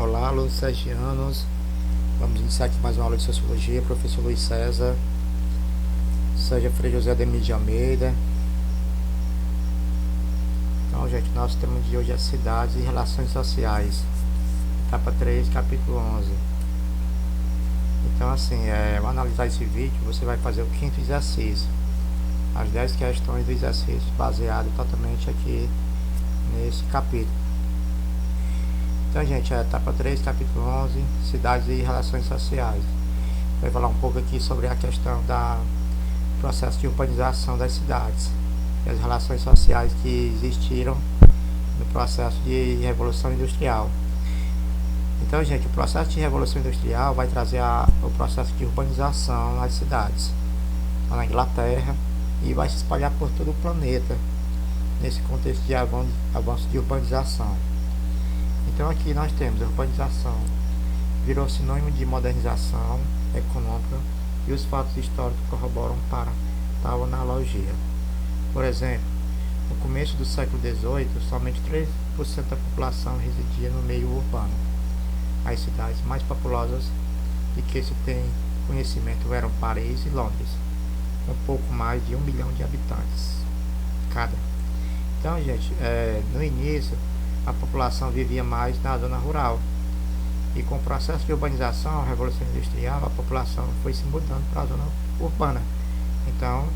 Olá, alunos sergianos. Vamos iniciar aqui mais uma aula de Sociologia. Professor Luiz César, seja Frei José Ademir de Almeida. Então, gente, nosso tema de hoje é cidades e relações sociais. Etapa 3, capítulo 11. Então, assim, ao analisar esse vídeo, você vai fazer o quinto exercício. As 10 questões do exercício, baseado totalmente aqui nesse capítulo. Então, gente, a etapa 3, capítulo 11, cidades e relações sociais. Vai falar um pouco aqui sobre a questão do processo de urbanização das cidades e as relações sociais que existiram no processo de Revolução Industrial. Então, gente, o processo de Revolução Industrial vai trazer o processo de urbanização nas cidades, lá na Inglaterra, e vai se espalhar por todo o planeta, nesse contexto de avanço de urbanização. Então aqui nós temos a urbanização, virou sinônimo de modernização econômica e os fatos históricos corroboram para tal analogia. Por exemplo, no começo do século XVIII, somente 3% da população residia no meio urbano. As cidades mais populosas de que se tem conhecimento eram Paris e Londres, com pouco mais de 1 milhão de habitantes cada. Então, gente, no início, a população vivia mais na zona rural, e com o processo de urbanização, a Revolução Industrial, a população foi se mudando para a zona urbana. Então,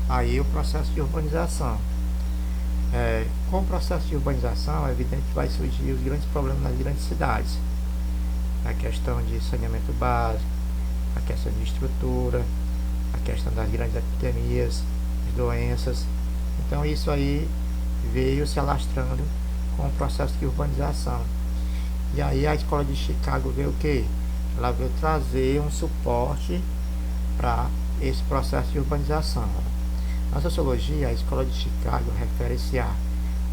aí o processo de urbanização. Com o processo de urbanização, é evidente que vai surgir os grandes problemas nas grandes cidades. A questão de saneamento básico, a questão de estrutura, a questão das grandes epidemias, de doenças. Então, isso aí veio se alastrando com o processo de urbanização. E aí a escola de Chicago veio o que? Ela veio trazer um suporte para esse processo de urbanização. Na sociologia, a escola de Chicago refere-se à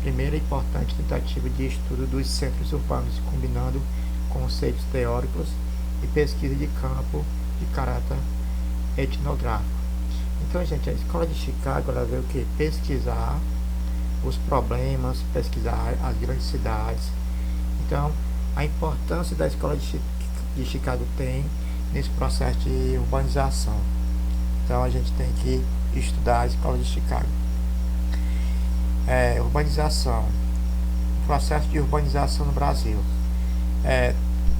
primeira e importante tentativa de estudo dos centros urbanos, combinando conceitos teóricos e pesquisa de campo de caráter etnográfico. Então, gente, a escola de Chicago ela veio o que? Pesquisar os problemas, pesquisar as grandes cidades. Então, a importância da escola de Chicago tem nesse processo de urbanização. Então, a gente tem que estudar a escola de Chicago. Urbanização. Processo de urbanização no Brasil.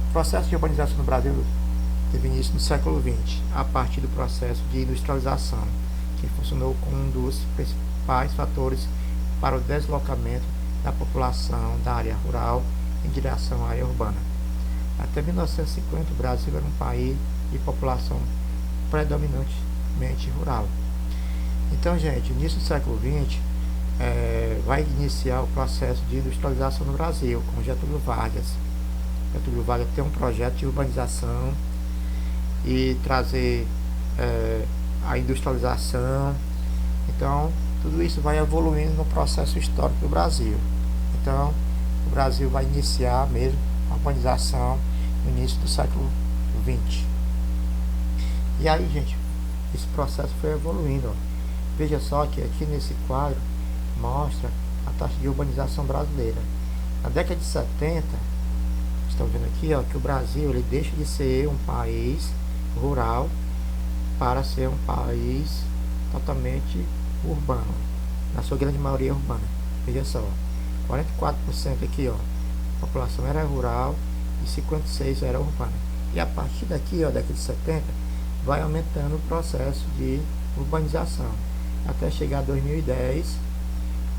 O processo de urbanização no Brasil teve início no século XX, a partir do processo de industrialização, que funcionou como um dos principais fatores para o deslocamento da população da área rural em direção à área urbana. Até 1950, o Brasil era um país de população predominantemente rural. Então, gente, no início do século XX, vai iniciar o processo de industrialização no Brasil, com Getúlio Vargas. Getúlio Vargas tem um projeto de urbanização e trazer a industrialização. Então, tudo isso vai evoluindo no processo histórico do Brasil. Então, o Brasil vai iniciar mesmo a urbanização no início do século XX. E aí, gente, esse processo foi evoluindo. Veja só que aqui nesse quadro mostra a taxa de urbanização brasileira. Na década de 70, estão vendo aqui que o Brasil ele deixa de ser um país rural para ser um país totalmente urbano, na sua grande maioria urbana. Veja só, 44% aqui, a população era rural e 56% era urbana. E a partir daqui, década de 70, vai aumentando o processo de urbanização, até chegar a 2010,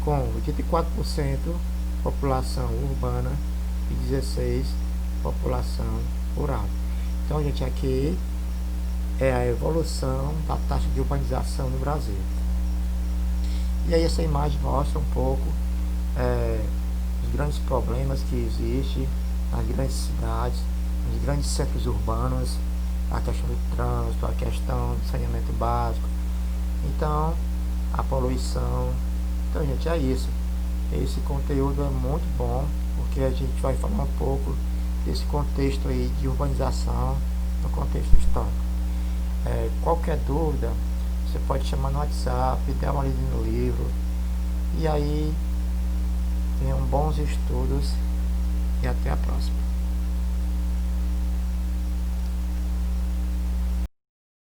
com 84% população urbana e 16% população rural. Então, gente, aqui é a evolução da taxa de urbanização no Brasil. E aí essa imagem mostra um pouco os grandes problemas que existem nas grandes cidades, nos grandes centros urbanos, a questão do trânsito, a questão do saneamento básico, então a poluição. Então, gente, é isso. Esse conteúdo é muito bom, porque a gente vai falar um pouco desse contexto aí de urbanização no contexto histórico. Qualquer dúvida, você pode chamar no WhatsApp, dar uma lida no livro, e aí tenham bons estudos e até a próxima.